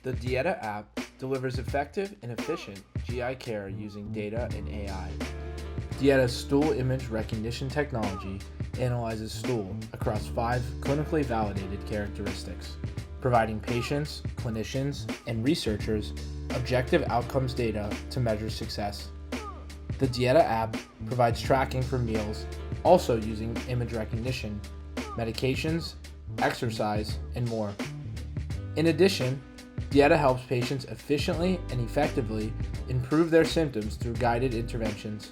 The Dieta app delivers effective and efficient GI care using data and AI. Dieta's stool image recognition technology analyzes stool across 5 clinically validated characteristics, providing patients, clinicians, and researchers objective outcomes data to measure success. The Dieta app provides tracking for meals, also using image recognition, medications, exercise, and more. In addition, Dieta helps patients efficiently and effectively improve their symptoms through guided interventions.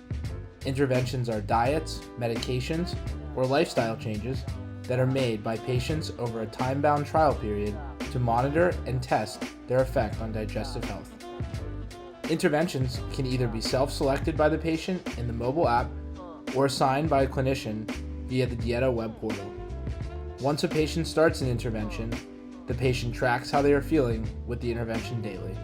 Interventions are diets, medications, or lifestyle changes that are made by patients over a time-bound trial period to monitor and test their effect on digestive health. Interventions can either be self-selected by the patient in the mobile app or assigned by a clinician via the Dieta web portal. Once a patient starts an intervention, the patient tracks how they are feeling with the intervention daily.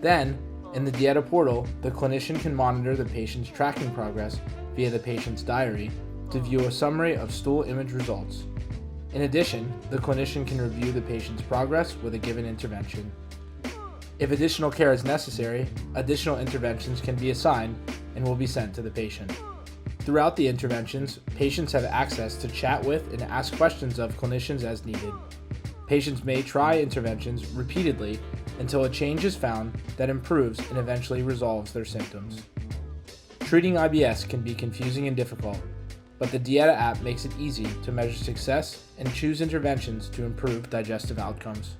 Then, in the Dieta portal, the clinician can monitor the patient's tracking progress via the patient's diary to view a summary of stool image results. In addition, the clinician can review the patient's progress with a given intervention. If additional care is necessary, additional interventions can be assigned and will be sent to the patient. Throughout the interventions, patients have access to chat with and ask questions of clinicians as needed. Patients may try interventions repeatedly until a change is found that improves and eventually resolves their symptoms. Treating IBS can be confusing and difficult, but the Dieta app makes it easy to measure success and choose interventions to improve digestive outcomes.